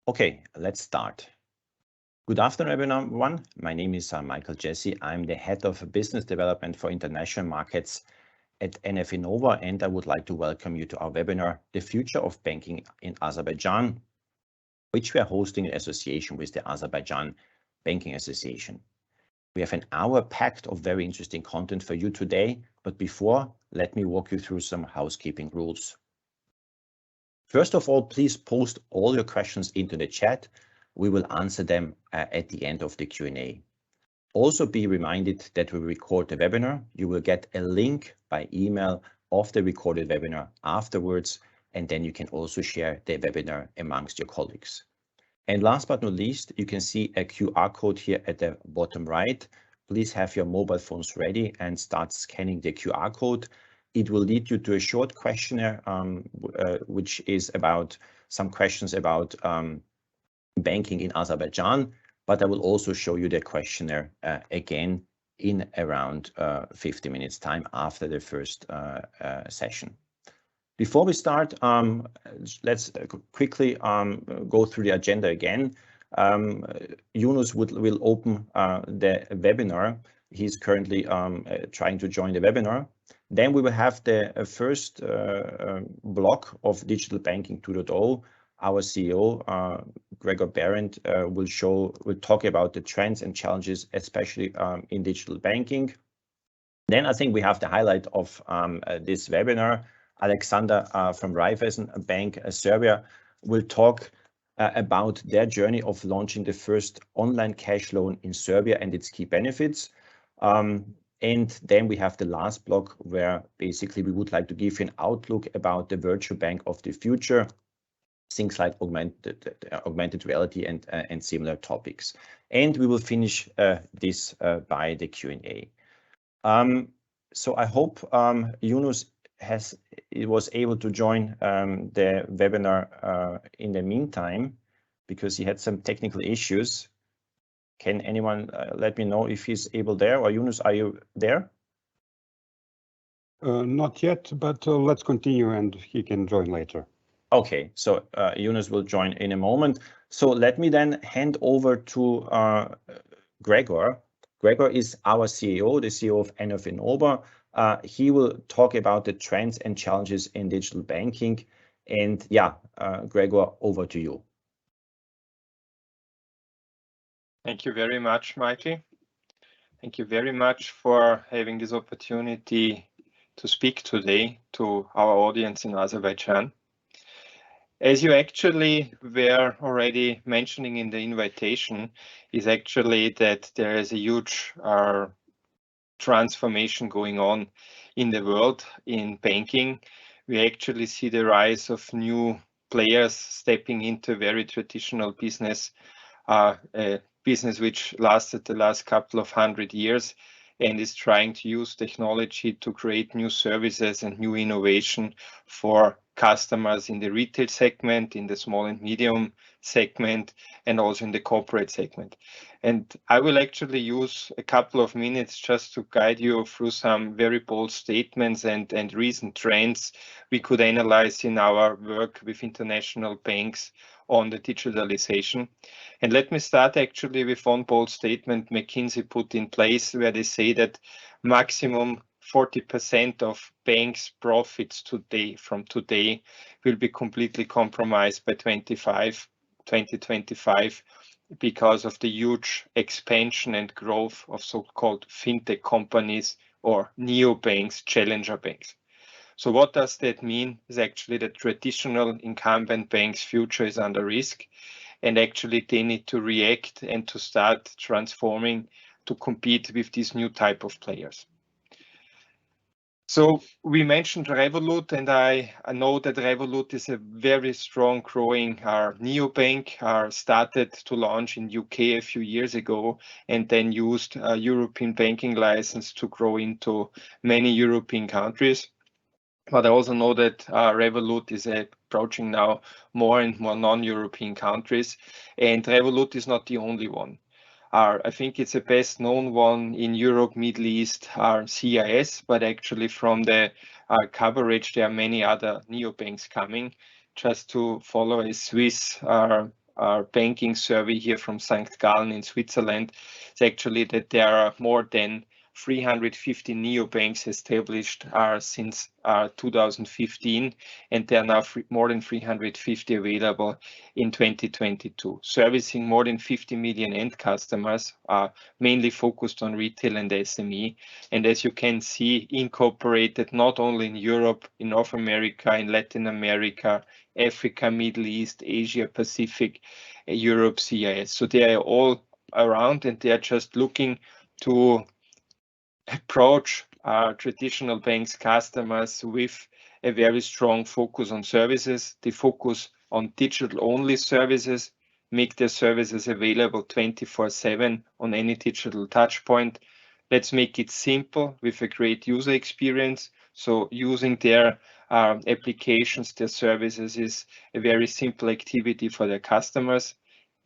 Okay, let's start. Good afternoon, everyone. My name is Michael Jesse. I'm the head of business development for international markets at NF Innova, and I would like to welcome you to our webinar, The Future of Banking in Azerbaijan, which we are hosting in association with the Azerbaijan Banking Association. We have an hour packed of very interesting content for you today, but before, let me walk you through some housekeeping rules. First of all, please post all your questions into the chat. We will answer them at the end of the Q&A. Also be reminded that we record the webinar. You will get a link by email of the recorded webinar afterwards, and then you can also share the webinar amongst your colleagues. And last but not least, you can see a QR code here at the bottom right. Please have your mobile phones ready and start scanning the QR code. It will lead you to a short questionnaire, which is about some questions about banking in Azerbaijan, but I will also show you the questionnaire again in around 50 minutes time after the first session. Before we start, let's quickly go through the agenda again. Yunus will open the webinar. He's currently trying to join the webinar. Then we will have the first block of Digital Banking 2.0. Our CEO, Gregor Behrendt, will talk about the trends and challenges, especially in digital banking. Then I think we have the highlight of this webinar. Alexander from Raiffeisen Bank Serbia will talk about their journey of launching the first online cash loan in Serbia and its key benefits. And then we have the last block where basically we would like to give you an outlook about the virtual bank of the future, things like augmented reality and similar topics. And we will finish this by the Q&A. So I hope Yunus was able to join the webinar in the meantime, because he had some technical issues. Can anyone let me know if he's able there? Or Yunus, are you there? Not yet, but let's continue and he can join later. Okay, so Yunus will join in a moment. So let me then hand over to Gregor. Gregor is our CEO, the CEO of NF Innova. He will talk about the trends and challenges in digital banking. And yeah, Gregor, over to you. Thank you very much, Michael. Thank you very much for having this opportunity to speak today to our audience in Azerbaijan. As you actually were already mentioning in the invitation, is actually that there is a huge transformation going on in the world in banking. We actually see the rise of new players stepping into very traditional business, business which lasted the last couple of 100 years and is trying to use technology to create new services and new innovation for customers in the retail segment, in the small and medium segment, and also in the corporate segment. And I will actually use a couple of minutes just to guide you through some very bold statements and recent trends we could analyze in our work with international banks on the digitalization. And let me start actually with one bold statement McKinsey put in place, where they say that maximum 40% of banks' profits today will be completely compromised by 2025 because of the huge expansion and growth of so-called fintech companies or neobanks, challenger banks. So what does that mean? Is actually that traditional incumbent banks' future is under risk, and actually they need to react and to start transforming to compete with these new type of players. So we mentioned Revolut, and I know that Revolut is a very strong growing neobank, started to launch in UK a few years ago, and then used a European banking license to grow into many European countries. But I also know that Revolut is approaching now more and more non-European countries, and Revolut is not the only one. I think it's the best known one in Europe, Middle East, CIS, but actually from the coverage, there are many other neobanks coming. Just to follow a Swiss our banking survey here from St. Gallen in Switzerland, is actually that there are more than 350 neobanks established since 2015, and there are now more than 350 available in 2022, servicing more than 50 million end customers, mainly focused on retail and SME. And as you can see, incorporated not only in Europe, in North America, in Latin America, Africa, Middle East, Asia, Pacific, Europe, CIS. So they are all around, and they are just looking to approach traditional banks customers with a very strong focus on services. They focus on digital-only services, make their services available 24/7 on any digital touchpoint. Let's make it simple with a great user experience. So using their applications, their services is a very simple activity for their customers.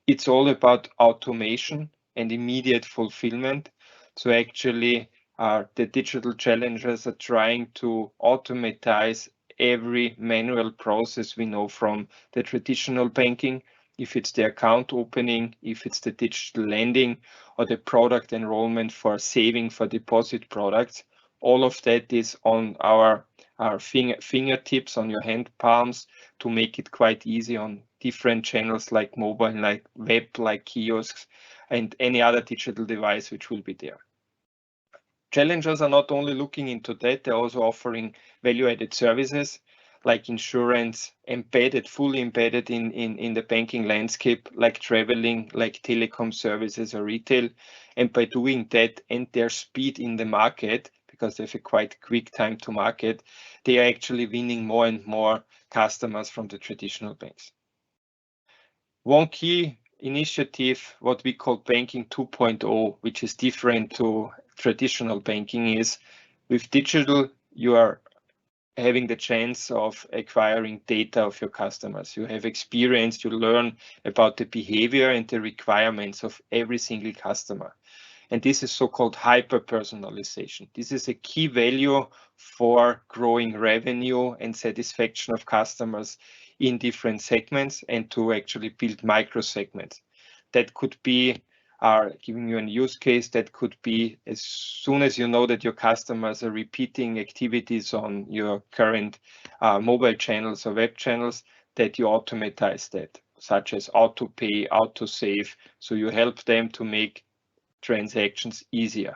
It's all about automation and immediate fulfillment. So actually, the digital challengers are trying to automatize every manual process we know from the traditional banking, if it's the account opening, if it's the digital lending, or the product enrollment for saving for deposit products. All of that is on our fingertips, on your hand palms, to make it quite easy on different channels like mobile, like web, like kiosks, and any other digital device which will be there. Challengers are not only looking into that, they're also offering value-added services like insurance, fully embedded in the banking landscape, like traveling, like telecom services or retail. And by doing that and their speed in the market, because they have a quite quick time to market, they are actually winning more and more customers from the traditional banks. One key initiative, what we call Banking 2.0, which is different to traditional banking, is with digital, you are having the chance of acquiring data of your customers. You have experience, you learn about the behavior and the requirements of every single customer. And this is so-called hyper-personalization. This is a key value for growing revenue and satisfaction of customers in different segments, and to actually build micro segments. That could be, giving you a use case, that could be as soon as you know that your customers are repeating activities on your current mobile channels or web channels, that you automatize that, such as auto pay, auto save. So you help them to make transactions easier.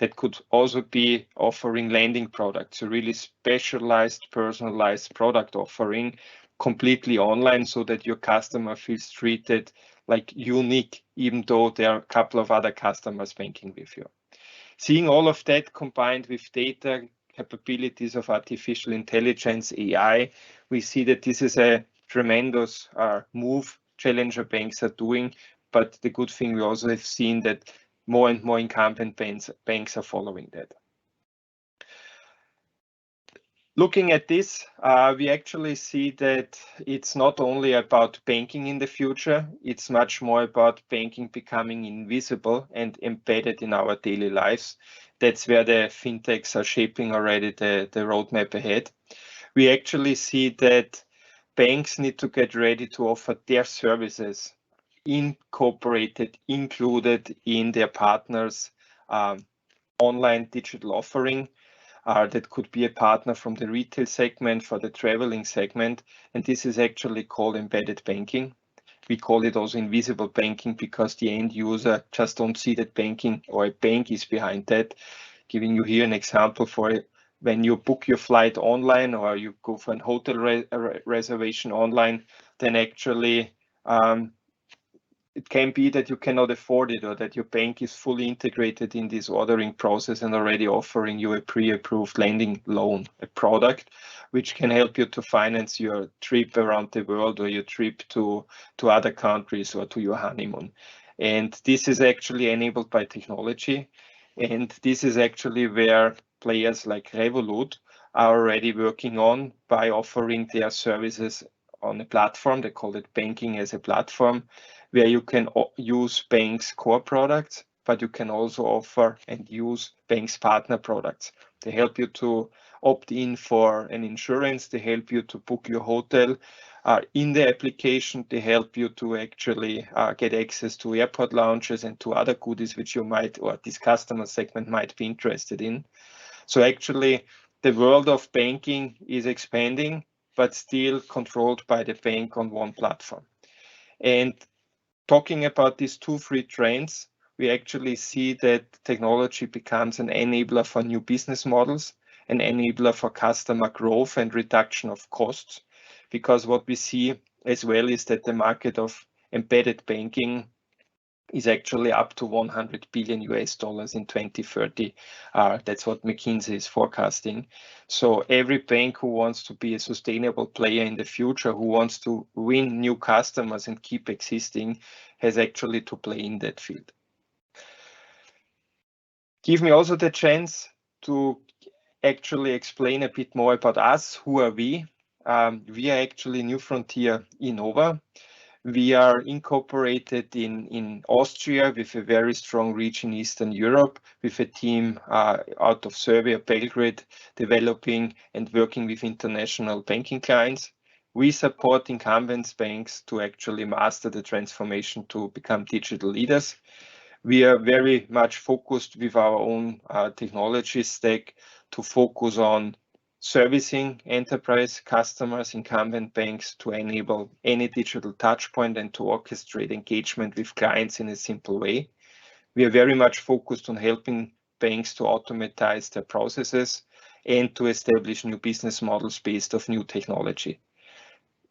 That could also be offering lending products, a really specialized, personalized product offering completely online, so that your customer feels treated like unique, even though there are a couple of other customers banking with you. Seeing all of that combined with data capabilities of artificial intelligence, AI, we see that this is a tremendous move challenger banks are doing. But the good thing, we also have seen that more and more incumbent banks are following that. Looking at this, we actually see that it's not only about banking in the future, it's much more about banking becoming invisible and embedded in our daily lives. That's where the fintechs are shaping already the roadmap ahead. We actually see that banks need to get ready to offer their services incorporated, included in their partners' online digital offering. That could be a partner from the retail segment, for the traveling segment, and this is actually called embedded banking. We call it also invisible banking because the end user just don't see that banking or a bank is behind that. Giving you here an example for it. When you book your flight online, or you go for a hotel reservation online, then actually it can be that you cannot afford it, or that your bank is fully integrated in this ordering process and already offering you a pre-approved lending loan, a product which can help you to finance your trip around the world, or your trip to other countries, or to your honeymoon. And this is actually enabled by technology. And this is actually where players like Revolut are already working on, by offering their services on a platform. They call it banking as a platform, where you can use banks' core products, but you can also offer and use banks' partner products. They help you to opt in for an insurance, they help you to book your hotel, in the application. They help you to actually get access to airport lounges and to other goodies which you might, or this customer segment might be interested in. So actually, the world of banking is expanding, but still controlled by the bank on one platform. And talking about these two free trends, we actually see that technology becomes an enabler for new business models, an enabler for customer growth and reduction of costs, because what we see as well is that the market of embedded banking is actually up to $100 billion in 2030. That's what McKinsey is forecasting. So every bank who wants to be a sustainable player in the future, who wants to win new customers and keep existing, has actually to play in that field. Give me also the chance to actually explain a bit more about us. Who are we? We are actually New Frontier Innova. We are incorporated in Austria with a very strong reach in Eastern Europe, with a team out of Serbia, Belgrade, developing and working with international banking clients. We support incumbent banks to actually master the transformation to become digital leaders. We are very much focused with our own technology stack to focus on servicing enterprise customers, incumbent banks, to enable any digital touchpoint and to orchestrate engagement with clients in a simple way. We are very much focused on helping banks to automatize their processes and to establish new business models based on new technology.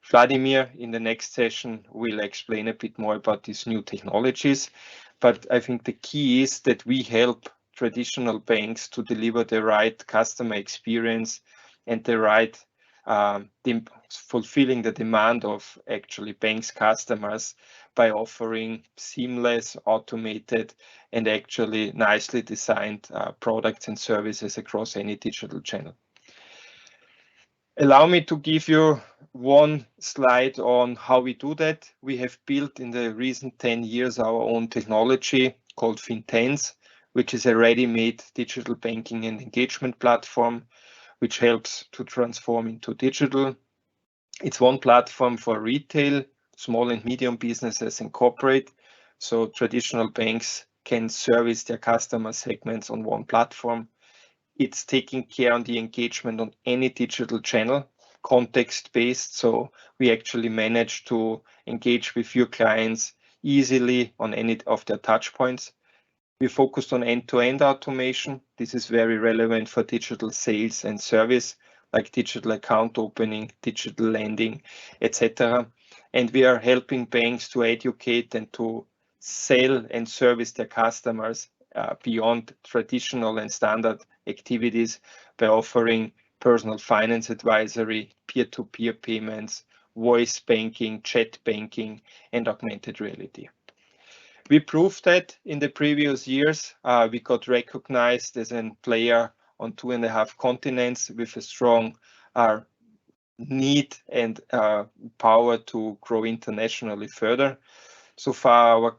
Vladimir, in the next session, will explain a bit more about these new technologies, but I think the key is that we help traditional banks to deliver the right customer experience and the right fulfilling the demand of actually banks' customers by offering seamless, automated, and actually nicely designed products and services across any digital channel. Allow me to give you one slide on how we do that. We have built in the recent 10 years our own technology called FinTens, which is a ready-made digital banking and engagement platform, which helps to transform into digital. It's one platform for retail, small and medium businesses and corporate. So traditional banks can service their customer segments on one platform. It's taking care on the engagement on any digital channel, context-based. So we actually manage to engage with your clients easily on any of their touch points. We focused on end-to-end automation. This is very relevant for digital sales and service, like digital account opening, digital lending, etc. And we are helping banks to educate and to sell and service their customers beyond traditional and standard activities by offering personal finance advisory, peer-to-peer payments, voice banking, chat banking, and augmented reality. We proved that in the previous years. We got recognized as a player on 2.5 continents with a strong need and power to grow internationally further. So far, our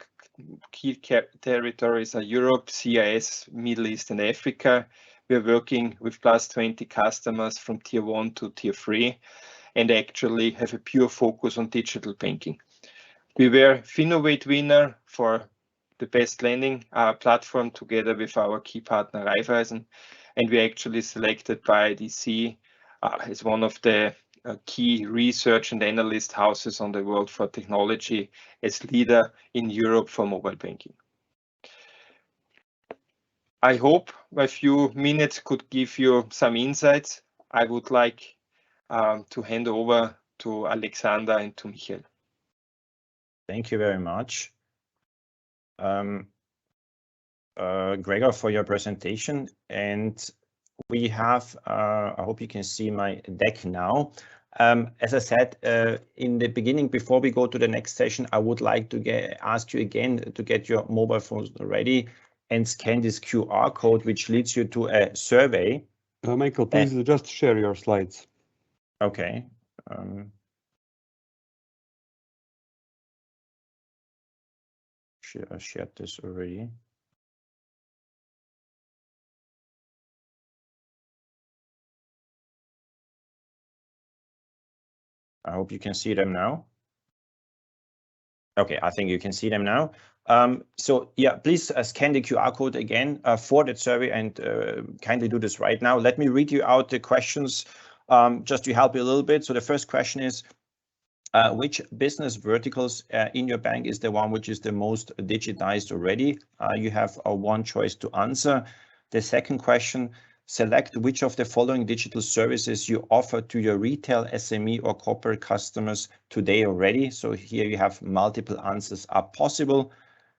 key territories are Europe, CIS, Middle East, and Africa. We are working with plus 20 customers from tier 1 to tier 3 and actually have a pure focus on digital banking. We were Finovate winner for the best lending platform together with our key partner Raiffeisen, and we actually selected by IDC as one of the key research and analyst houses on the world for technology as leader in Europe for mobile banking. I hope a few minutes could give you some insights. I would like to hand over to Alexander and to Michael. Thank you very much, Gregor, for your presentation. And we have, I hope you can see my deck now. As I said in the beginning, before we go to the next session, I would like to ask you again to get your mobile phones ready and scan this QR code, which leads you to a survey. Michael, please just share your slides. Okay. I shared this already. I hope you can see them now. Okay, I think you can see them now. So yeah, please scan the QR code again for that survey and kindly do this right now. Let me read you out the questions just to help you a little bit. So the first question is, which business verticals in your bank is the one which is the most digitized already? You have one choice to answer. The second question, select which of the following digital services you offer to your retail, SME or corporate customers today already. So here you have multiple answers are possible.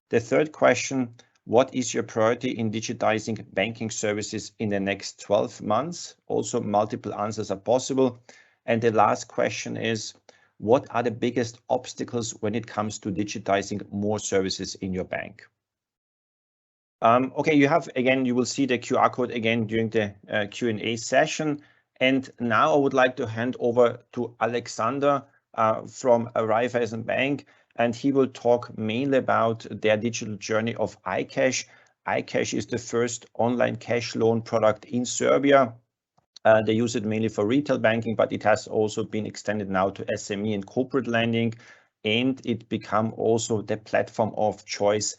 The third question, what is your priority in digitizing banking services in the next 12 months? Also multiple answers are possible. And the last question is, what are the biggest obstacles when it comes to digitizing more services in your bank? Okay, you have, again, you will see the QR code again during the Q&A session. And now I would like to hand over to Alexander from Raiffeisen Bank, and he will talk mainly about their digital journey of iCash. iCash is the first online cash loan product in Serbia. They use it mainly for retail banking, but it has also been extended now to SME and corporate lending, and it become also the platform of choice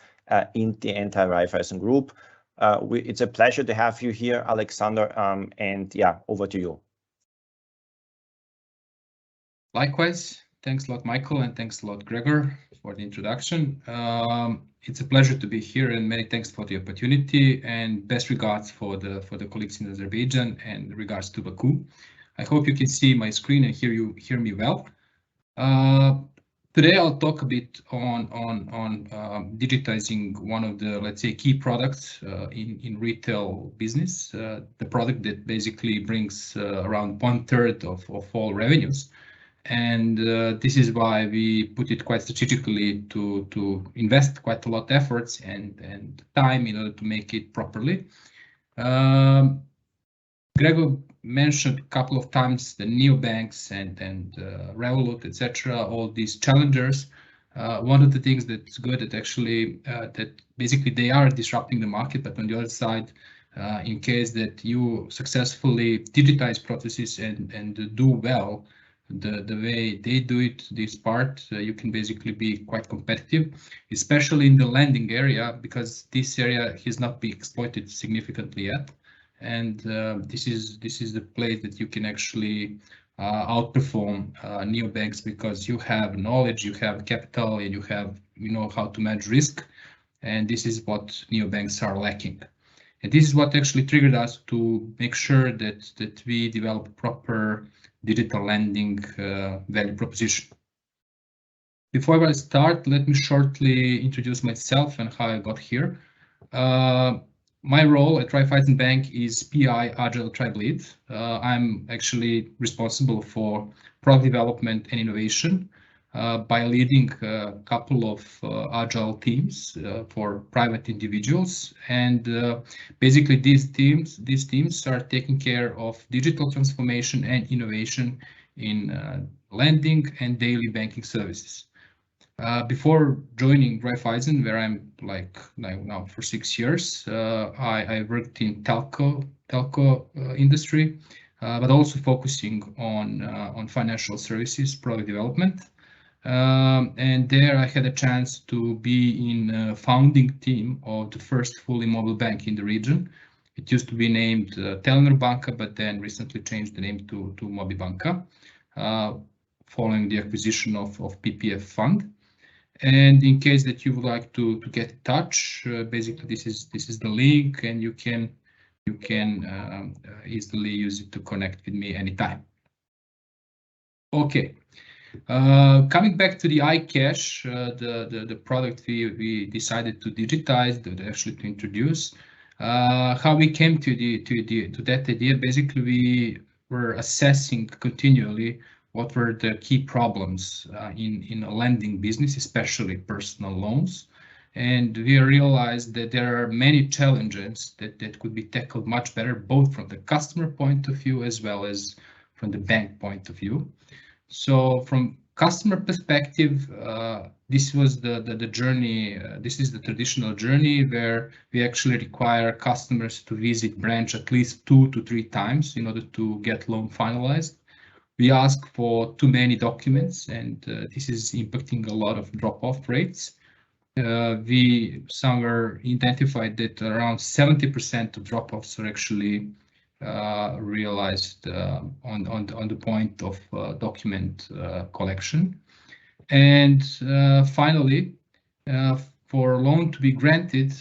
in the entire Raiffeisen group. It's a pleasure to have you here, Alexander, and yeah, over to you. Likewise, thanks a lot, Michael, and thanks a lot, Gregor, for the introduction. It's a pleasure to be here, and many thanks for the opportunity, and best regards for the colleagues in Azerbaijan and regards to Baku. I hope you can see my screen and hear me well. Today I'll talk a bit on digitizing one of the, let's say, key products in retail business, the product that basically brings around 1/3 of all revenues. And this is why we put it quite strategically to invest quite a lot of efforts and time in order to make it properly. Gregor mentioned a couple of times the neobanks and Revolut, etc., all these challengers. One of the things that's good that actually that basically they are disrupting the market, but on the other side, in case that you successfully digitize processes and do well the way they do it, this part, you can basically be quite competitive, especially in the lending area, because this area has not been exploited significantly yet. And this is the place that you can actually outperform neobanks, because you have knowledge, you have capital, and you know how to manage risk, and this is what neobanks are lacking. And this is what actually triggered us to make sure that we develop proper digital lending value proposition. Before I start, let me shortly introduce myself and how I got here. My role at Raiffeisen Bank is PI Agile Tribe Lead. I'm actually responsible for product development and innovation by leading a couple of agile teams for private individuals. And basically these teams are taking care of digital transformation and innovation in lending and daily banking services. Before joining Raiffeisen, where I'm like now for 6 years, I worked in telco industry, but also focusing on financial services product development. And there I had a chance to be in a founding team of the first fully mobile bank in the region. It used to be named Telenor Banka, but then recently changed the name to Mobi Banka, following the acquisition of PPF Fund. And in case that you would like to get in touch, basically this is the link, and you can easily use it to connect with me anytime. Okay, coming back to the iCash, the product we decided to digitize, actually to introduce. How we came to that idea? Basically, we were assessing continually what were the key problems in a lending business, especially personal loans. And we realized that there are many challenges that could be tackled much better, both from the customer point of view as well as from the bank point of view. So from customer perspective, this was the journey. This is the traditional journey where we actually require customers to visit branch at least 2 to 3 times in order to get loan finalized. we ask for too many documents, and this is impacting a lot of drop-off rates. We somewhere identified that around 70% of drop-offs are actually realized on the point of document collection. And finally, for a loan to be granted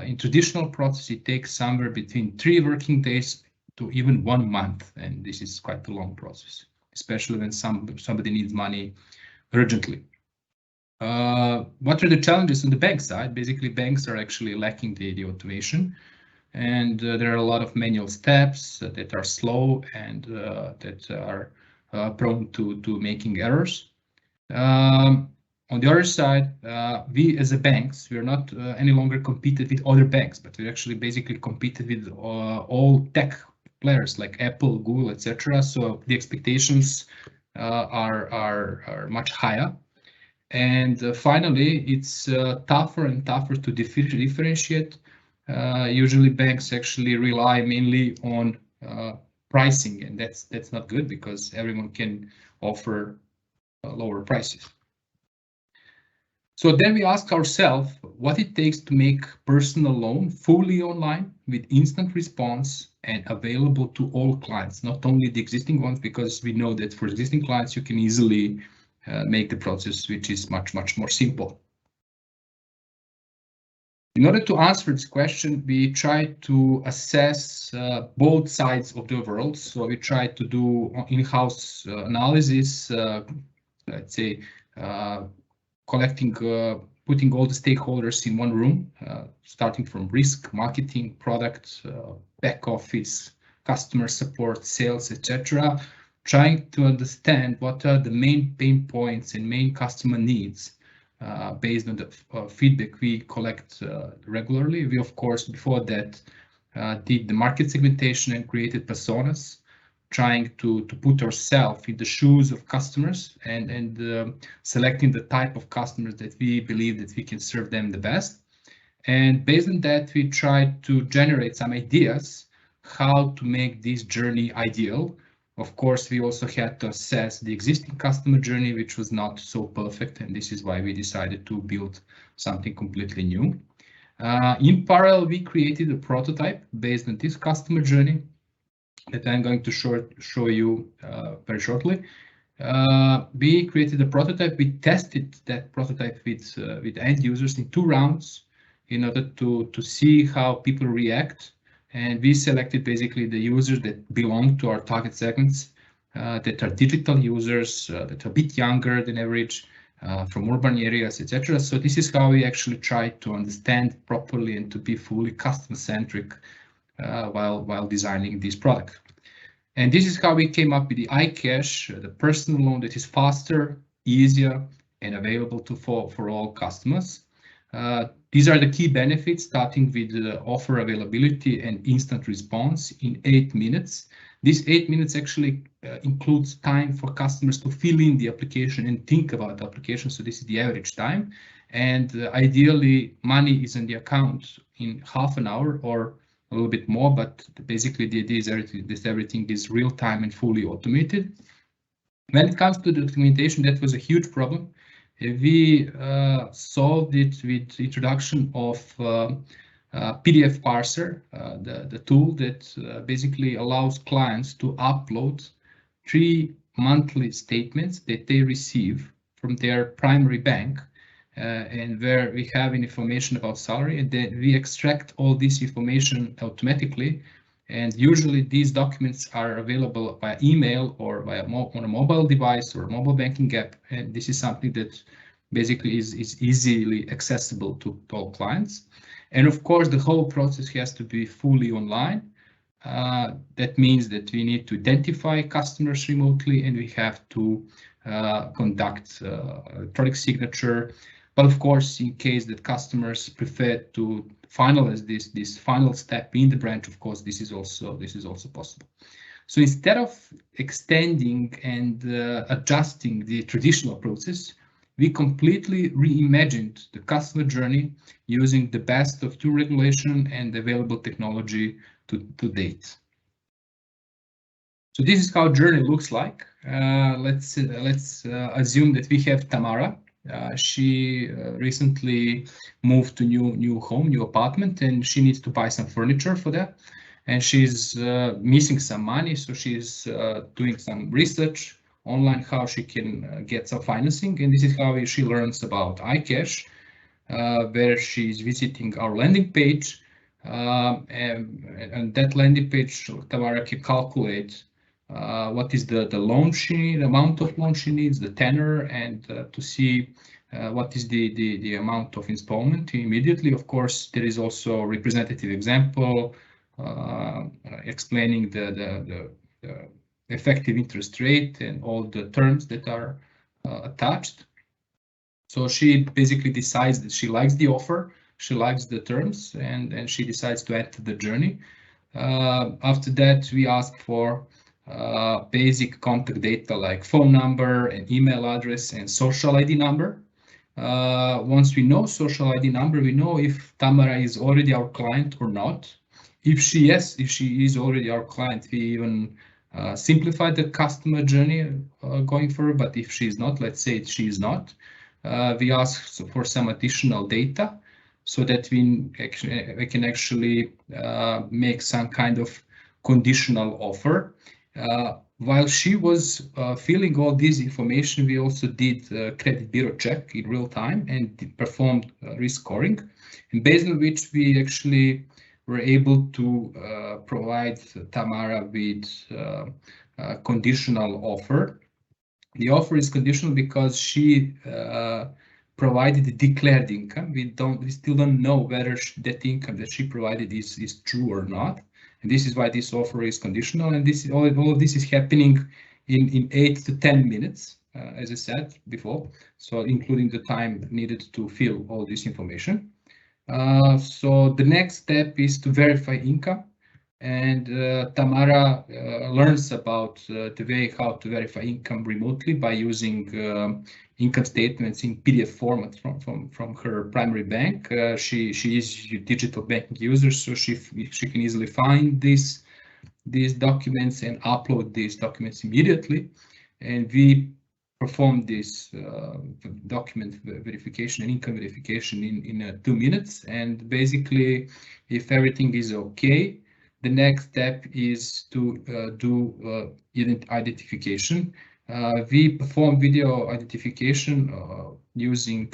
in traditional process, it takes somewhere between 3 working days to even 1 month, and this is quite a long process, especially when somebody needs money urgently. What are the challenges on the bank side? Basically, banks are actually lacking the automation, and there are a lot of manual steps that are slow and that are prone to making errors. On the other side, we as a banks, we are not any longer competed with other banks, but we actually basically competed with all tech players like Apple, Google, etc. So the expectations are much higher. And finally, it's tougher and tougher to differentiate. Usually banks actually rely mainly on pricing, and that's not good because everyone can offer lower prices. So then we ask ourselves what it takes to make personal loan fully online with instant response and available to all clients, not only the existing ones, because we know that for existing clients you can easily make the process, which is much more simple. In order to answer this question, we try to assess both sides of the world. So we try to do in-house analysis, let's say collecting, putting all the stakeholders in one room, starting from risk, marketing, product, back office, customer support, sales, etc. Trying to understand what are the main pain points and main customer needs based on the feedback we collect regularly. We, of course, before that, did the market segmentation and created personas, trying to put ourselves in the shoes of customers and selecting the type of customers that we believe that we can serve them the best. And based on that, we tried to generate some ideas how to make this journey ideal. Of course, we also had to assess the existing customer journey, which was not so perfect, and this is why we decided to build something completely new. In parallel, we created a prototype based on this customer journey that I'm going to show you very shortly. We created a prototype. We tested that prototype with end users in 2 rounds in order to see how people react. And we selected basically the users that belong to our target segments, that are digital users, that are a bit younger than average, from urban areas, etc. So this is how we actually try to understand properly and to be fully customer-centric while designing this product. And this is how we came up with the iCash, the personal loan that is faster, easier, and available for all customers. These are the key benefits, starting with the offer availability and instant response in 8 minutes. This 8 minutes actually includes time for customers to fill in the application and think about the application. So this is the average time. And ideally, money is in the account in half an hour or a little bit more, but basically the idea is everything is real time and fully automated. When it comes to the documentation, that was a huge problem. We solved it with the introduction of PDF parser, the tool that basically allows clients to upload 3 monthly statements that they receive from their primary bank, and where we have information about salary, and then we extract all this information automatically. And usually these documents are available via email or on a mobile device or a mobile banking app. And this is something that basically is easily accessible to all clients. And of course, the whole process has to be fully online. That means that we need to identify customers remotely, and we have to conduct electronic signature. But of course, in case that customers prefer to finalize this final step in the branch, of course, this is also possible. So instead of extending and adjusting the traditional process, we completely reimagined the customer journey using the best of 2 regulation and available technology to date. So this is how journey looks like. let's assume that we have Tamara. She recently moved to new apartment, and she needs to buy some furniture for that. And she's missing some money, so she's doing some research online how she can get some financing. And this is how she learns about iCash, where she's visiting our landing page. And that landing page, Tamara can calculate what is the loan she needs, amount of loan she needs, the tenor, and to see what is the amount of installment immediately. Of course, there is also a representative example explaining the effective interest rate and all the terms that are attached. So she basically decides that she likes the offer, she likes the terms, and she decides to enter the journey. After that, we ask for basic contact data like phone number and email address and social ID number. Once we know social ID number, we know if Tamara is already our client or not. If she is already our client, we even simplify the customer journey going forward. But if she is not, let's say she is not, we ask for some additional data so that we can actually make some kind of conditional offer. While she was filling all this information, we also did a credit bureau check in real time and performed risk scoring, and based on which we actually were able to provide Tamara with a conditional offer. The offer is conditional because she provided the declared income. We still don't know whether that income that she provided is true or not. And this is why this offer is conditional. And this all of this is happening in 8 to 10 minutes, as I said before. So including the time needed to fill all this information. So the next step is to verify income. And Tamara learns about the way how to verify income remotely by using income statements in PDF format from her primary bank. She is a digital banking user, so she can easily find these documents and upload these documents immediately. And we perform this document verification and income verification in 2 minutes. And basically, if everything is okay, the next step is to do identification. We perform video identification using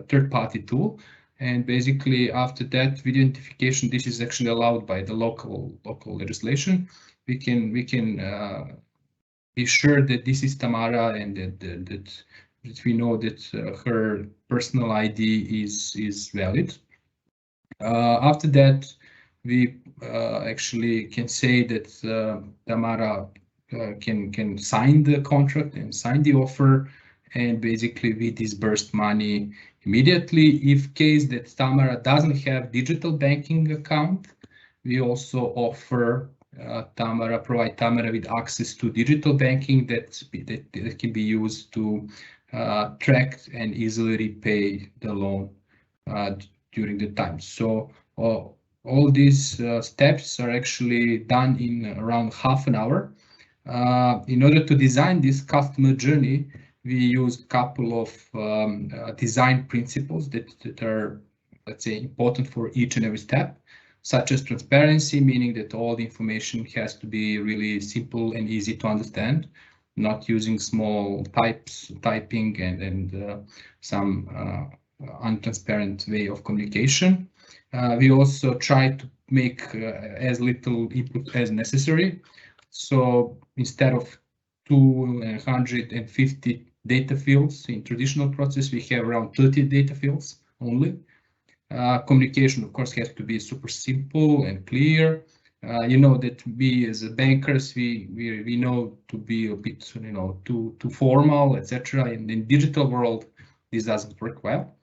third-party tool, and basically after that video identification, this is actually allowed by the local legislation. We can be sure that this is Tamara and that we know that her personal ID is valid. After that, we actually can say that Tamara can sign the contract and sign the offer, and basically we disbursed money immediately. If case that Tamara doesn't have digital banking account, we also offer provide Tamara with access to digital banking that can be used to track and easily repay the loan during the time. So all these steps are actually done in around half an hour. In order to design this customer journey, we used a couple of design principles that are, let's say, important for each and every step, such as transparency, meaning that all the information has to be really simple and easy to understand, not using small typing and some untransparent way of communication. We also try to make as little input as necessary. So instead of 250 data fields in traditional process, we have around 30 data fields only. Communication, of course, has to be super simple and clear. You know that we as bankers, we know to be a bit, too formal, etc. In the digital world, this doesn't work well.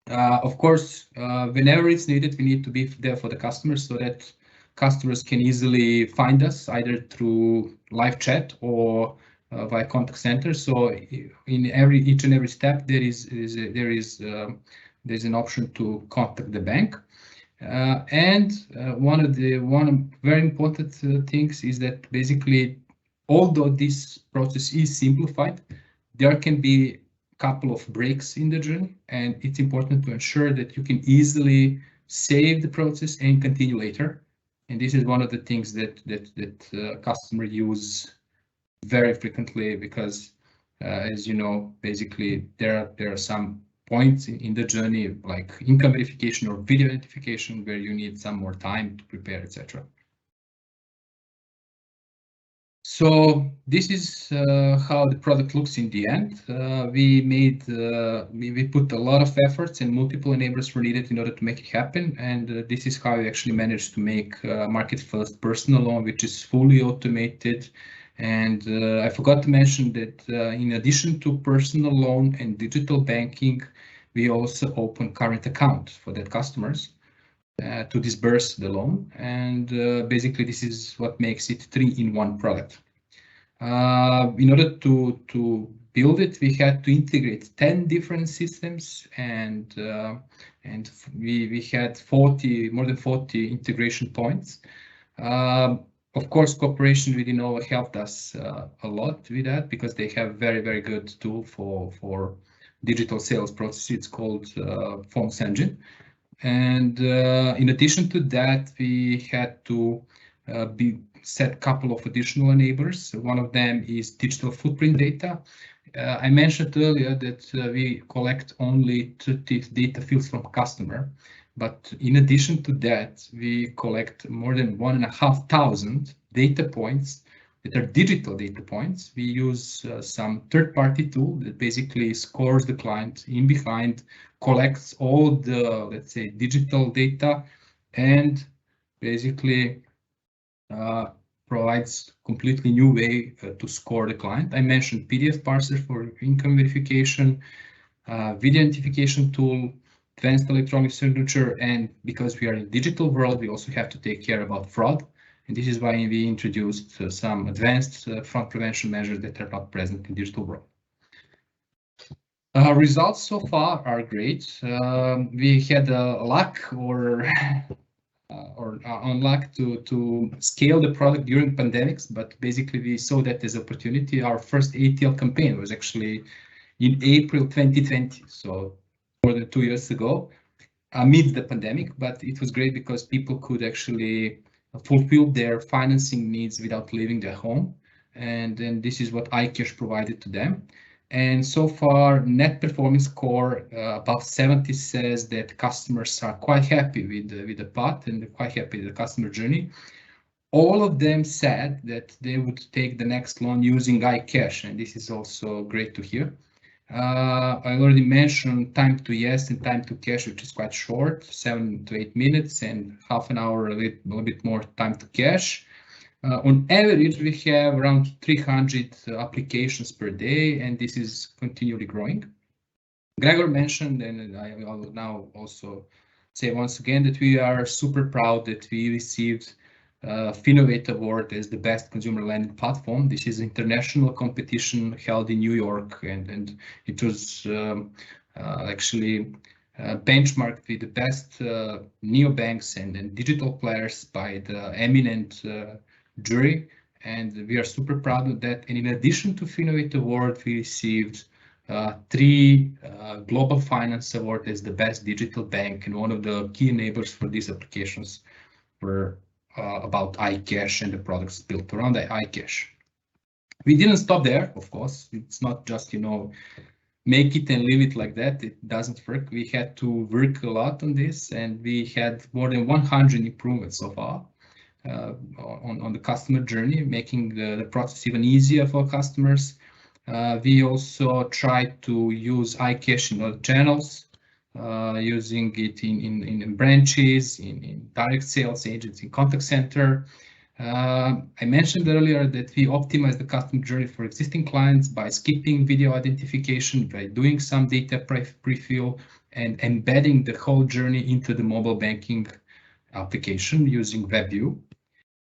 Of course, whenever it's needed, we need to be there for the customers so that customers can easily find us either through live chat or via contact center. So in each and every step, there's an option to contact the bank. And one very important things is that basically although this process is simplified, there can be a couple of breaks in the journey, and it's important to ensure that you can easily save the process and continue later. And this is one of the things that customers use very frequently, because as you know, basically there are some points in the journey, like income verification or video identification, where you need some more time to prepare, etc. So this is how the product looks in the end. We put a lot of efforts, and multiple enablers were needed in order to make it happen. And this is how we actually managed to make Market First personal loan, which is fully automated. And I forgot to mention that in addition to personal loan and digital banking, we also open current account for that customers to disburse the loan. And basically, this is what makes it 3-in-1 product. In order to build it, we had to integrate 10 different systems, and we had more than 40 integration points. Of course, cooperation with Innova helped us a lot with that, because they have very good tool for digital sales process. It's called Phones Engine. And in addition to that, we had to set a couple of additional enablers. One of them is digital footprint data. I mentioned earlier that we collect only 30 data fields from customer, but in addition to that, we collect more than 1,500 data points that are digital data points. We use some third-party tool that basically scores the client in behind, collects all the, let's say, digital data, and basically provides completely new way to score the client. I mentioned PDF parser for income verification, video identification tool, advanced electronic signature, and because we are in digital world, we also have to take care about fraud. And this is why we introduced some advanced fraud prevention measures that are not present in digital world. Results so far are great. We had luck or unluck to scale the product during pandemics, but basically we saw that as opportunity. Our first ATL campaign was actually in April 2020, so more than 2 years ago, amid the pandemic. But it was great because people could actually fulfill their financing needs without leaving their home, and then this is what iCash provided to them. And so far, net performance score above 70 says that customers are quite happy with the path and quite happy with the customer journey. All of them said that they would take the next loan using iCash, and this is also great to hear. I already mentioned time to yes and time to cash, which is quite short, 7 to 8 minutes, and half an hour, a little bit more time to cash. On average, we have around 300 applications per day, and this is continually growing. Gregor mentioned, and I will now also say once again, that we are super proud that we received Finovate Award as the best consumer lending platform. This is an international competition held in New York, and it was actually benchmarked with the best neobanks and digital players by the eminent jury, and we are super proud of that. And in addition to Finovate Award, we received 3 Global Finance Award as the best digital bank, and one of the key enablers for these applications were about iCash and the products built around the iCash. We didn't stop there, of course. It's not just, you know, make it and leave it like that. It doesn't work. We had to work a lot on this, and we had more than 100 improvements so far on the customer journey, making the process even easier for customers. We also tried to use iCash in other channels, using it in branches, in direct sales agents, in contact center. I mentioned earlier that we optimize the customer journey for existing clients by skipping video identification, by doing some data pre-fill, and embedding the whole journey into the mobile banking application using WebView.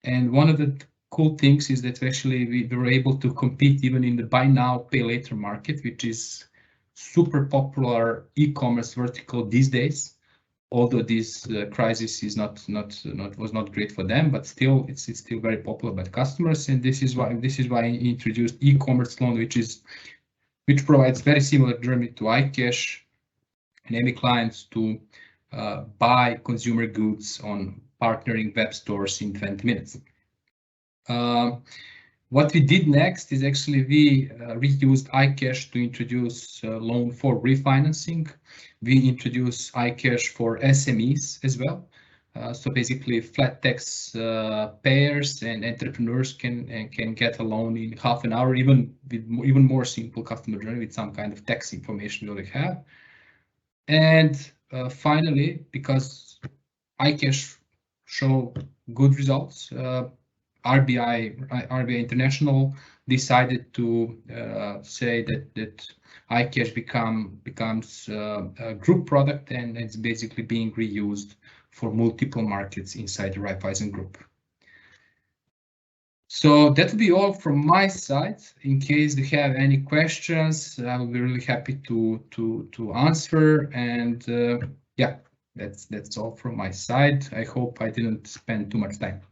And one of the cool things is that actually we were able to compete even in the buy now, pay later market, which is super popular e-commerce vertical these days. although this crisis is was not great for them, but still it's still very popular by customers, and this is why I introduced e-commerce loan, which provides very similar journey to iCash, enabling clients to buy consumer goods on partnering web stores in 20 minutes. What we did next is actually we reused iCash to introduce a loan for refinancing. We introduced iCash for SMEs as well. So basically flat tax payers and entrepreneurs can get a loan in half an hour, even with even more simple customer journey with some kind of tax information we already have. And finally, because iCash show good results, RBI International decided to say that iCash becomes a group product, and it's basically being reused for multiple markets inside the Raiffeisen Group. So that will be all from my side. In case you have any questions, I will be really happy to answer. And yeah, that's all from my side. I hope I didn't spend too much time.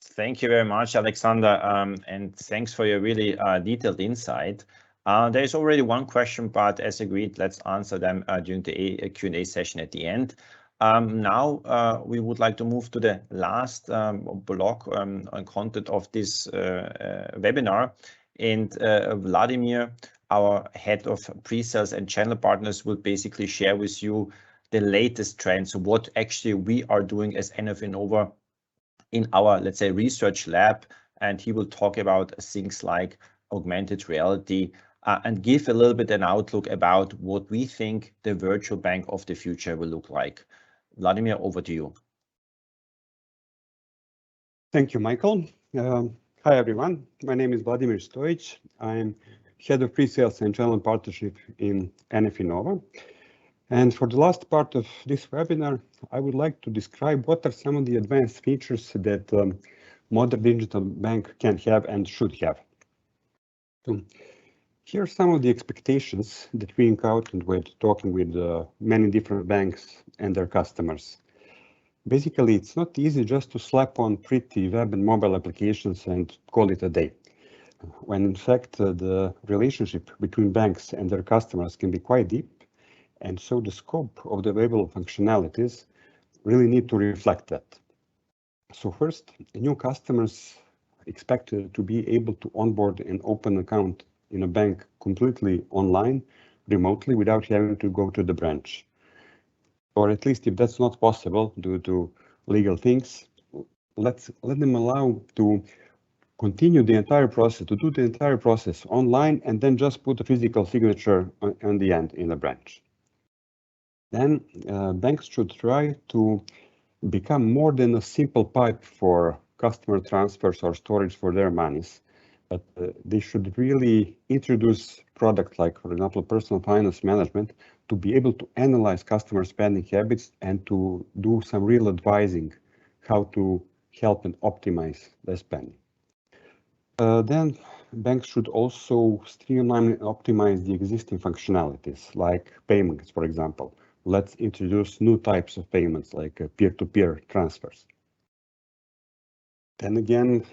Thank you very much, Alexander, and thanks for your really detailed insight. There is already one question, but as agreed, let's answer them during the Q&A session at the end. Now we would like to move to the last block on content of this webinar, and Vladimir, our head of pre-sales and channel partners, will basically share with you the latest trends, what actually we are doing as NF Innova in our, let's say, research lab, and he will talk about things like augmented reality and give a little bit an outlook about what we think the virtual bank of the future will look like. Vladimir, over to you. Thank you, Michael. Hi, everyone. My name is Vladimir Stojic. I'm head of pre-sales and channel partnership in NF Innova. And for the last part of this webinar, I would like to describe what are some of the advanced features that modern digital bank can have and should have. So here are some of the expectations that we encountered with talking with many different banks and their customers. Basically, it's not easy just to slap on pretty web and mobile applications and call it a day, when in fact the relationship between banks and their customers can be quite deep. And so the scope of the available functionalities really need to reflect that. So first, new customers expect to be able to onboard and open an account in a bank completely online, remotely, without having to go to the branch. Or at least if that's not possible due to legal things, let them allow to continue the entire process, to do the entire process online, and then just put a physical signature on the end in the branch. Then banks should try to become more than a simple pipe for customer transfers or storage for their monies, but they should really introduce products like, for example, personal finance management to be able to analyze customer spending habits and to do some real advising how to help and optimize their spending. Then banks should also streamline and optimize the existing functionalities like payments, for example. Let's introduce new types of payments like peer-to-peer transfers. Then again,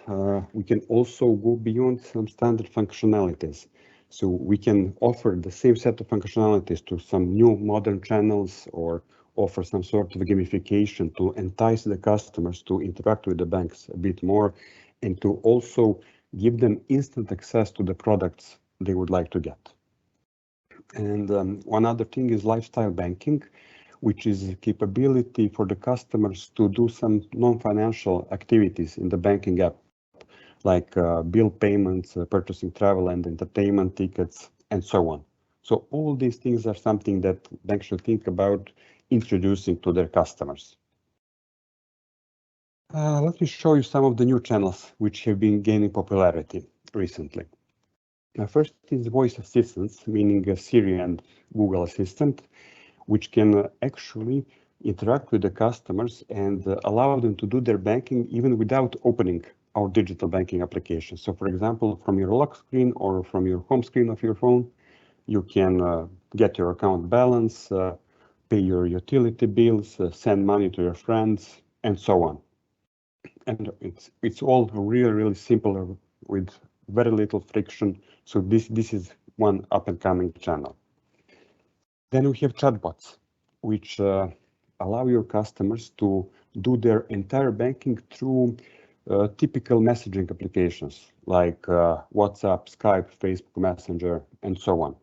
we can also go beyond some standard functionalities. So we can offer the same set of functionalities to some new modern channels or offer some sort of gamification to entice the customers to interact with the banks a bit more and to also give them instant access to the products they would like to get. And one other thing is lifestyle banking, which is a capability for the customers to do some non-financial activities in the banking app, like bill payments, purchasing travel and entertainment tickets, and so on. So all these things are something that banks should think about introducing to their customers. Let me show you some of the new channels which have been gaining popularity recently. First is voice assistants, meaning Siri and Google Assistant, which can actually interact with the customers and allow them to do their banking even without opening our digital banking application. So for example, from your lock screen or from your home screen of your phone, you can get your account balance, pay your utility bills, send money to your friends, and so on. And it's all really simple with very little friction. So this is one up-and-coming channel. Then we have chatbots, which allow your customers to do their entire banking through typical messaging applications like WhatsApp, Skype, Facebook Messenger, and so on.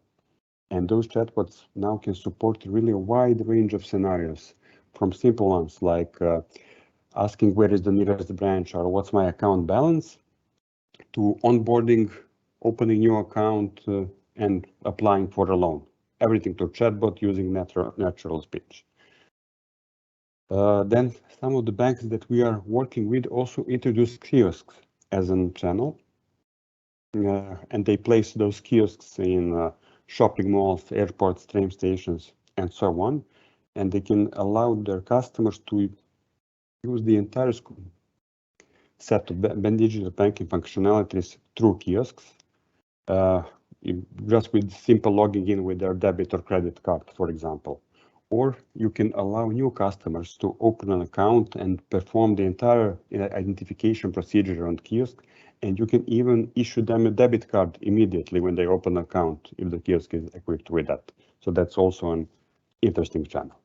And those chatbots now can support really a wide range of scenarios, from simple ones like asking where is the nearest branch or what's my account balance, to onboarding, opening new account, and applying for a loan. Everything to chatbot using natural speech. Then some of the banks that we are working with also introduce kiosks as a channel, and they place those kiosks in shopping malls, airports, train stations, and so on, and they can allow their customers to use the entire set of digital banking functionalities through kiosks, just with simple logging in with their debit or credit card, for example. Or you can allow new customers to open an account and perform the entire identification procedure on kiosk, and you can even issue them a debit card immediately when they open an account if the kiosk is equipped with that. So that's also an interesting channel.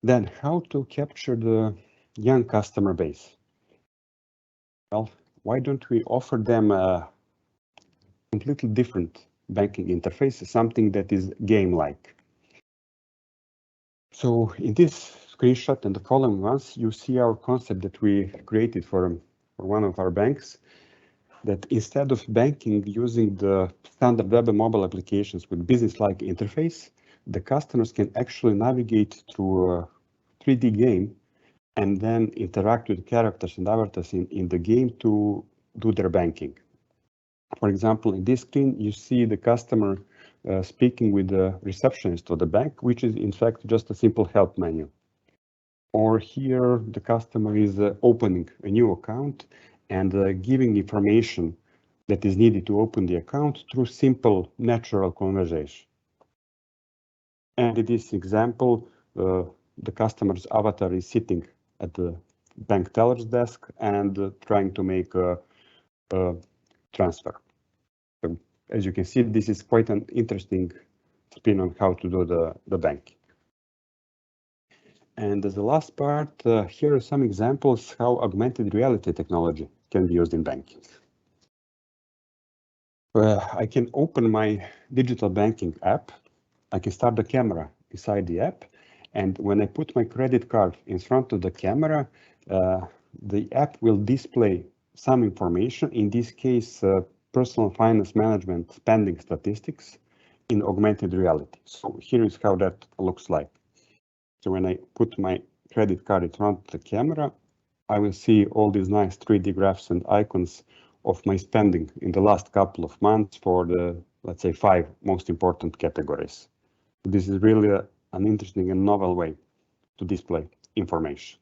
Then how to capture the young customer base? Well, why don't we offer them a completely different banking interface, something that is game-like? So in this screenshot and the following ones, you see our concept that we created for one of our banks, that instead of banking using the standard web and mobile applications with business-like interface, the customers can actually navigate through a 3D game and then interact with characters and avatars in the game to do their banking. For example, in this screen, you see the customer speaking with the receptionist of the bank, which is in fact just a simple help menu. Or here, the customer is opening a new account and giving information that is needed to open the account through simple natural conversation. And in this example, the customer's avatar is sitting at the bank teller's desk and trying to make a transfer. So, as you can see, this is quite an interesting spin on how to do the bank. And as the last part, here are some examples how augmented reality technology can be used in banking. I can open my digital banking app. I can start the camera inside the app. And when I put my credit card in front of the camera, the app will display some information, in this case, personal finance management spending statistics in augmented reality. So here is how that looks like. So when I put my credit card in front of the camera, I will see all these nice 3D graphs and icons of my spending in the last couple of months for the, let's say, 5 most important categories. This is really an interesting and novel way to display information.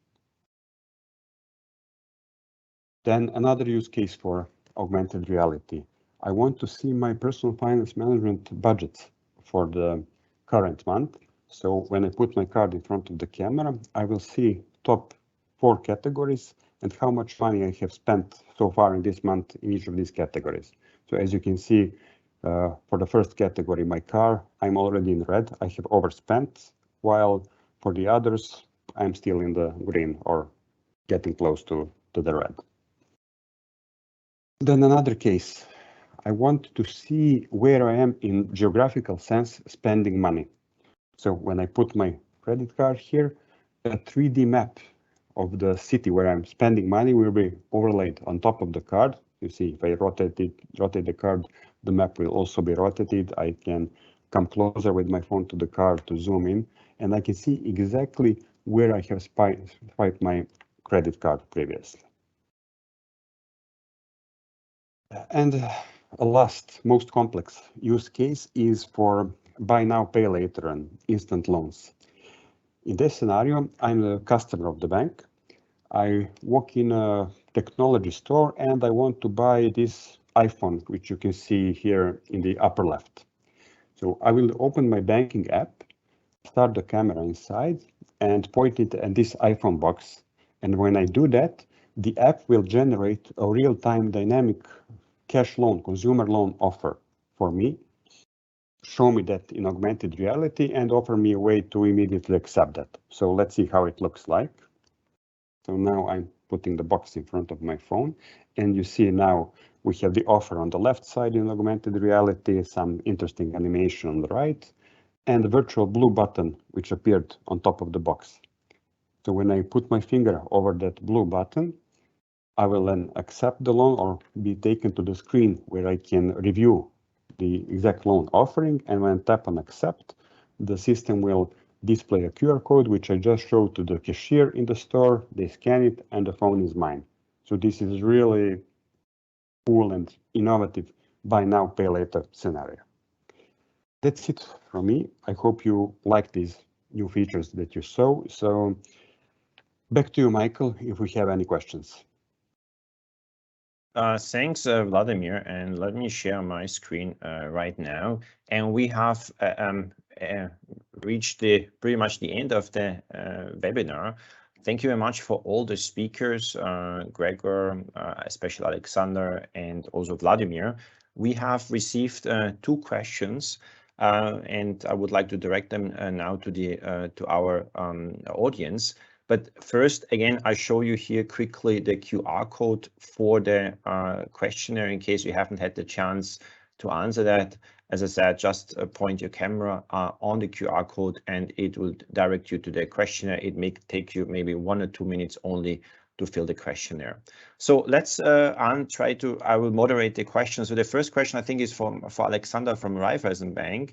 Then another use case for augmented reality. I want to see my personal finance management budget for the current month. So when I put my card in front of the camera, I will see top 4 categories and how much money I have spent so far in this month in each of these categories. So as you can see, for the first category, my car, I'm already in red. I have overspent, while for the others, I'm still in the green or getting close to the red. Then another case, I want to see where I am in geographical sense spending money. So when I put my credit card here, a 3D map of the city where I'm spending money will be overlaid on top of the card. You see, if I rotate the card, the map will also be rotated. I can come closer with my phone to the card to zoom in, and I can see exactly where I have swiped my credit card previously. And a last, most complex use case is for buy now, pay later and instant loans. In this scenario, I'm the customer of the bank. I walk in a technology store and I want to buy this iPhone, which you can see here in the upper left. So I will open my banking app start the camera inside and point it at this iPhone box. And when I do that, the app will generate a real-time dynamic cash loan, consumer loan offer for me, show me that in augmented reality, and offer me a way to immediately accept that. So let's see how it looks like. So now I'm putting the box in front of my phone, and you see now we have the offer on the left side in augmented reality, some interesting animation on the right, and the virtual blue button which appeared on top of the box. So when I put my finger over that blue button, I will then accept the loan or be taken to the screen where I can review the exact loan offering. And when I tap on accept, the system will display a QR code, which I just showed to the cashier in the store. They scan it and the phone is mine. So this is really cool and innovative buy now, pay later scenario. That's it from me. I hope you like these new features that you saw. So back to you, Michael, if we have any questions. Thanks, Vladimir, and let me share my screen right now. And we have reached pretty much the end of the webinar. Thank you very much for all the speakers, Gregor, especially Alexander, and also Vladimir. We have received 2 questions, and I would like to direct them now to our audience. But first, again, I show you here quickly the QR code for the questionnaire in case you haven't had the chance to answer that. As I said, just point your camera on the QR code and it will direct you to the questionnaire. It may take you maybe 1 or 2 minutes only to fill the questionnaire. So let's I will moderate the questions. So the first question I think is for Alexander from Raiffeisen Bank.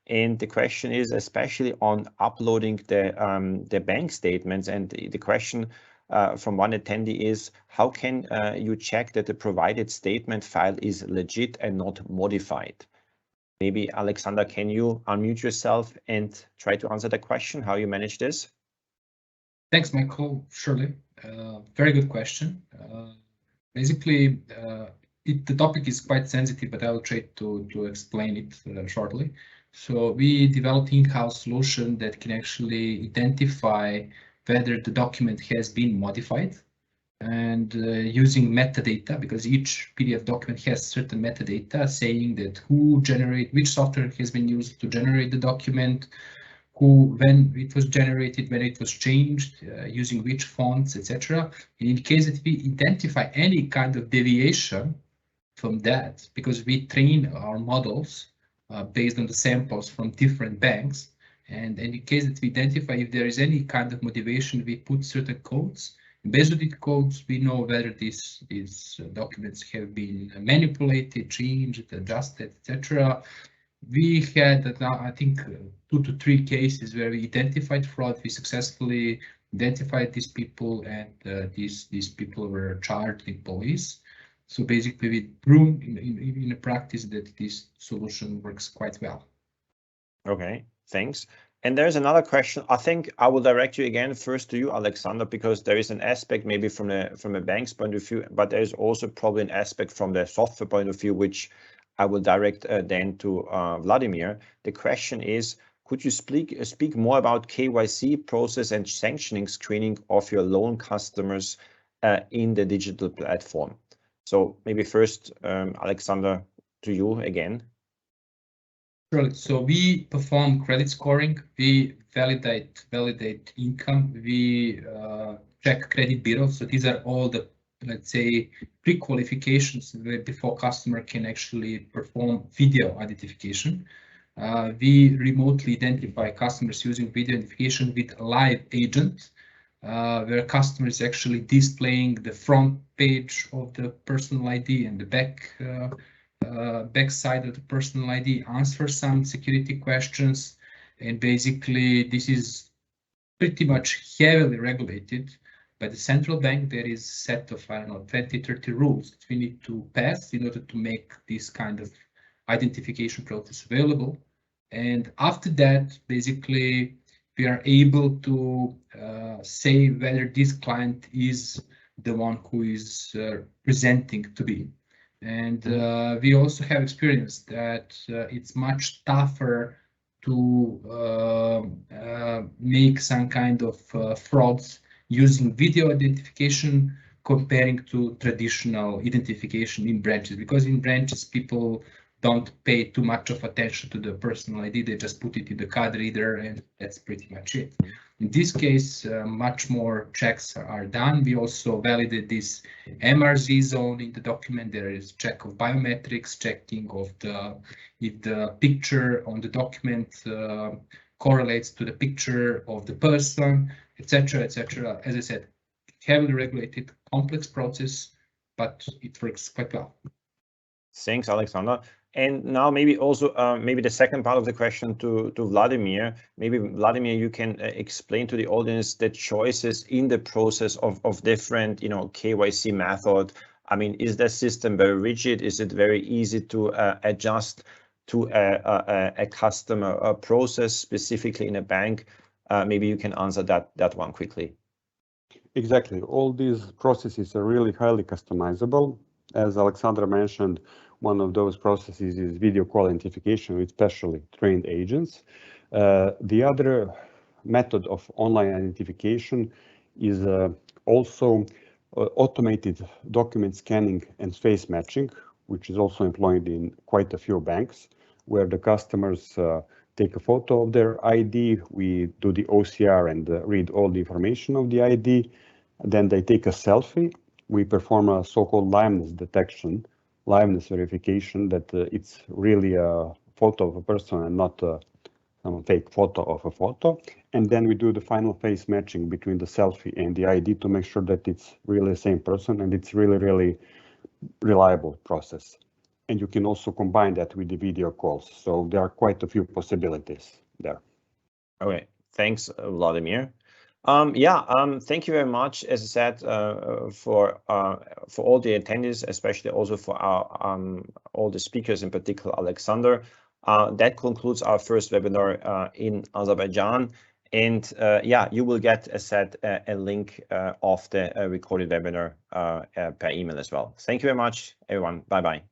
And the question is especially on uploading the bank statements. And the question from one attendee is, how can you check that the provided statement file is legit and not modified? Maybe Alexander, can you unmute yourself and try to answer the question, how you manage this? Thanks, Michael. Surely. Very good question. Basically, the topic is quite sensitive, but I will try to explain it shortly. So we developed in-house solution that can actually identify whether the document has been modified, and using metadata, because each PDF document has certain metadata saying that which software has been used to generate the document, when it was generated, when it was changed, using which fonts, etc. In case that we identify any kind of deviation from that, because we train our models based on the samples from different banks, and in case that we identify if there is any kind of motivation, we put certain codes. Based on these codes, we know whether these documents have been manipulated, changed, adjusted, etc. We had, I think, 2 to 3 cases where we identified fraud. We successfully identified these people, and these people were charged in police. So basically, we proved in a practice that this solution works quite well. Okay, thanks. And there's another question. I think I will direct you again first to you, Alexander, because there is an aspect maybe from a bank's point of view, but there is also probably an aspect from the software point of view, which I will direct then to Vladimir. The question is, could you speak more about KYC process and sanctioning screening of your loan customers in the digital platform? So maybe first, Alexander, to you again. Right. So we perform credit scoring, we validate income, we check credit bureaus. So these are all the, let's say, pre-qualifications before customer can actually perform video identification. We remotely identify customers using video identification with a live agent, where customer is actually displaying the front page of the personal ID and the back side of the personal ID, answer some security questions, and basically this is pretty much heavily regulated by the central bank. There is a set of, I don't know, 20-30 rules that we need to pass in order to make this kind of identification process available. And after that, basically, we are able to say whether this client is the one who is presenting to be. And we also have experienced that it's much tougher to make some kind of frauds using video identification, comparing to traditional identification in branches, because in branches people don't pay too much of attention to the personal ID, they just put it in the card reader and that's pretty much it. In this case, much more checks are done. We also validate this MRZ zone in the document. There is check of biometrics, checking of if the picture on the document correlates to the picture of the person, etc., etc. As I said, heavily regulated, complex process, but it works quite well. Thanks, Alexander. And now maybe also maybe the second part of the question to Vladimir. Maybe Vladimir, you can explain to the audience the choices in the process of different, KYC method. I mean, is the system very rigid? Is it very easy to adjust to a customer process, specifically in a bank? Maybe you can answer that one quickly. Exactly. All these processes are really highly customizable. As Alexander mentioned, one of those processes is video call identification with specially trained agents. The other method of online identification is also automated document scanning and face matching, which is also employed in quite a few banks, where the customers take a photo of their ID, we do the OCR and read all the information of the ID, then they take a selfie, we perform a so-called liveness detection, liveness verification that it's really a photo of a person and not some fake photo of a photo. And then we do the final face matching between the selfie and the ID to make sure that it's really the same person and it's really, really reliable process. And you can also combine that with the video calls. So there are quite a few possibilities there. Okay, thanks, Vladimir. Thank you very much, as I said, for all the attendees, especially also for our all the speakers, in particular Alexander. That concludes our first webinar in Azerbaijan, and you will get, as said, a link of the recorded webinar per email as well. Thank you very much, everyone. Bye bye.